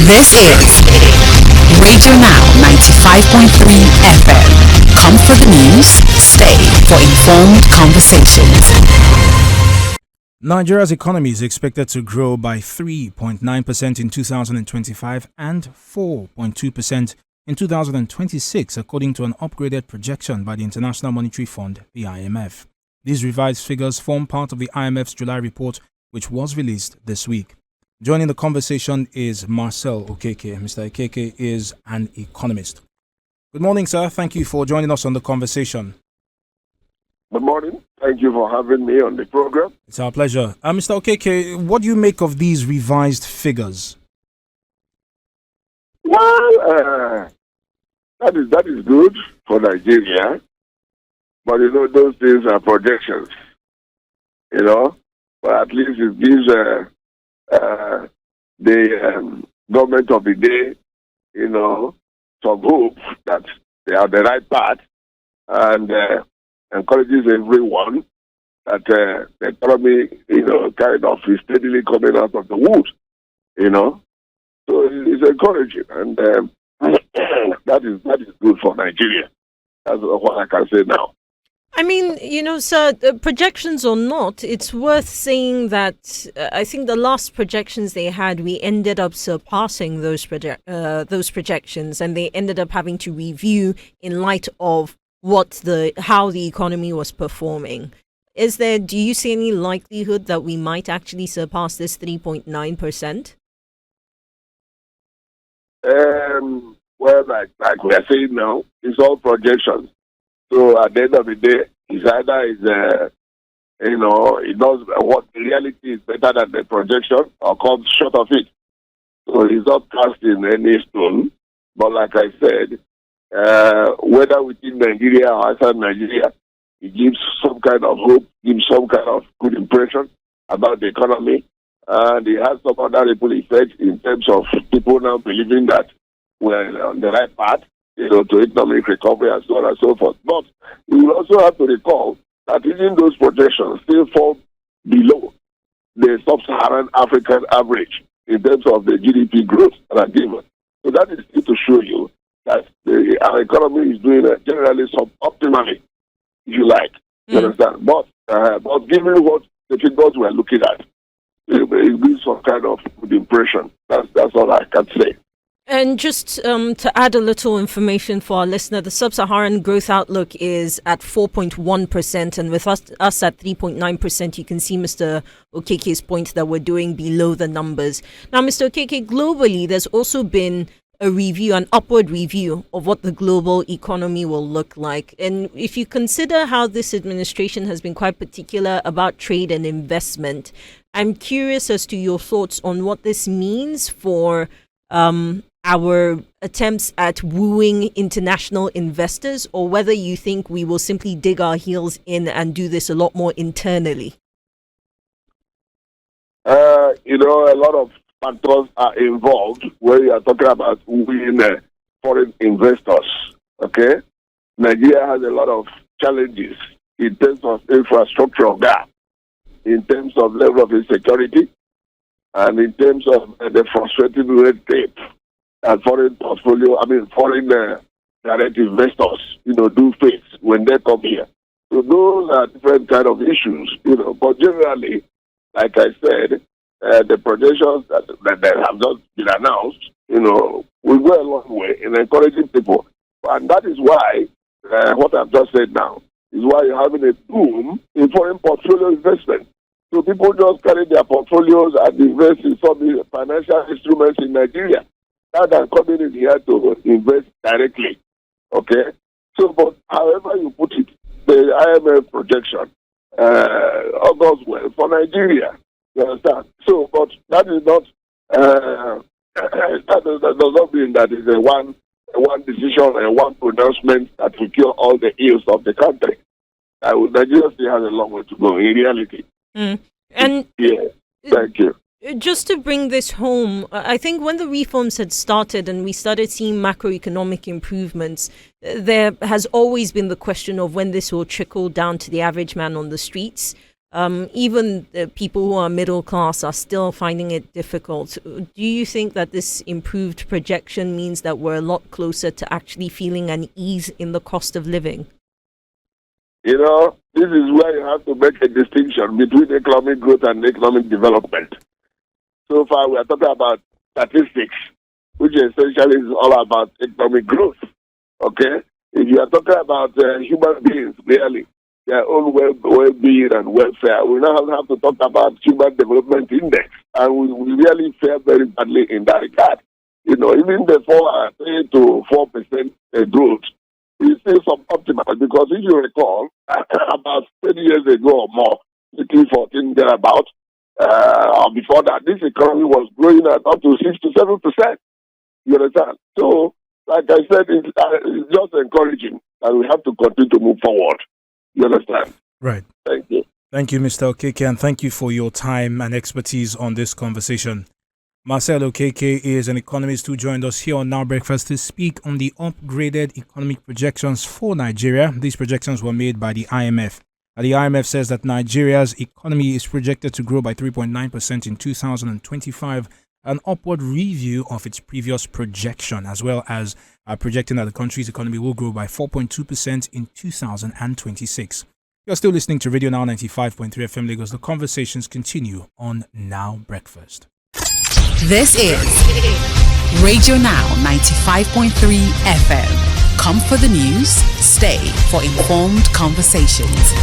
This is Radio Now 95.3 FM. Come for the news, stay for informed conversations. Nigeria's economy is expected to grow by 3.9% in 2025 and 4.2% in 2026, according to an upgraded projection by the International Monetary Fund, the IMF. These revised figures form part of the IMF's July report, which was released this week. Joining the conversation is Marcel Okeke. Mr. Okeke is an economist. Good morning, sir. Thank you for joining us on the conversation. Good morning. Thank you for having me on the program. It's our pleasure. Mr. Okeke, what do you make of these revised figures? Well, that is good for Nigeria, but those things are projections. But at least it gives the government of the day, some hope that they are the right path, and encourages everyone that the economy, kind of is steadily coming out of the woods, So it's encouraging, and that is good for Nigeria. That's what I can say now. I mean, sir, projections or not, it's worth saying that I think the last projections they had, we ended up surpassing those projections, and they ended up having to review in light of how the economy was performing. Do you see any likelihood that we might actually surpass this 3.9%? Well, like we are saying now, it's all projections. So at the end of the day, it's either it does what the reality is better than the projection or comes short of it. So it's not cast in any stone. But like I said, whether within Nigeria or outside Nigeria, it gives some kind of hope, gives some kind of good impression about the economy. And it has some other ripple effect in terms of people now believing that we're on the right path, to economic recovery and so on and so forth. But we will also have to recall that even those projections still fall below the sub-Saharan African average in terms of the GDP growth that are given. So that is to show you that our economy is doing generally suboptimally, if you like. You understand? But given what the figures we're looking at, it gives some kind of good impression. That's all I can say. And just to add a little information for our listener, the sub-Saharan growth outlook is at 4.1%, and with us at 3.9%, you can see Mr. Okeke's point that we're doing below the numbers. Now, Mr. Okeke, globally, there's also been an upward review of what the global economy will look like. And if you consider how this administration has been quite particular about trade and investment, I'm curious as to your thoughts on what this means for our attempts at wooing international investors, or whether you think we will simply dig our heels in and do this a lot more internally. A lot of factors are involved when you are talking about wooing foreign investors. Okay, Nigeria has a lot of challenges in terms of infrastructure gap, in terms of level of insecurity, and in terms of the frustrating red tape and foreign direct investors, do face when they come here. So those are different kind of issues, But generally, like I said, the projections that have just been announced, will go a long way in encouraging people. And that is why, what I've just said now, is why you're having a boom in foreign portfolio investment. So people just carry their portfolios and invest in some financial instruments in Nigeria, rather than coming in here to invest directly. Okay? So, but however you put it, the IMF projection all goes well for Nigeria. You understand? So, but that is not, that does not mean that it's a one decision and one pronouncement that will cure all the ills of the country. Nigeria still has a long way to go in reality. And yeah, thank you. Just to bring this home, I think when the reforms had started and we started seeing macroeconomic improvements, there has always been the question of when this will trickle down to the average man on the streets. even the people who are middle class are still finding it difficult. Do you think that this improved projection means that we're a lot closer to actually feeling an ease in the cost of living? You know, this is where you have to make a distinction between economic growth and economic development. So far, we are talking about statistics, which essentially is all about economic growth. Okay? If you are talking about human beings, really, their own well-being and welfare, we now have to talk about Human Development Index. And we really fare very badly in that regard. You know, even before 3 to 4% growth, we see some optimal, because if you recall, about 20 years ago or more, 2014 thereabout, or before that, this economy was growing at up to 6 to 7%. You understand? So, like I said, it's just encouraging, and we have to continue to move forward. You understand? Right. Thank you. Thank you, Mr. Okeke, and thank you for your time and expertise on this conversation. Marcel Okeke is an economist who joined us here on Now Breakfast to speak on the upgraded economic projections for Nigeria. These projections were made by the IMF. The IMF says that Nigeria's economy is projected to grow by 3.9% in 2025, an upward review of its previous projection, as well as projecting that the country's economy will grow by 4.2% in 2026. You're still listening to Radio Now 95.3 FM Lagos. The conversations continue on Now Breakfast. This is Radio Now 95.3 FM. Come for the news, stay for informed conversations.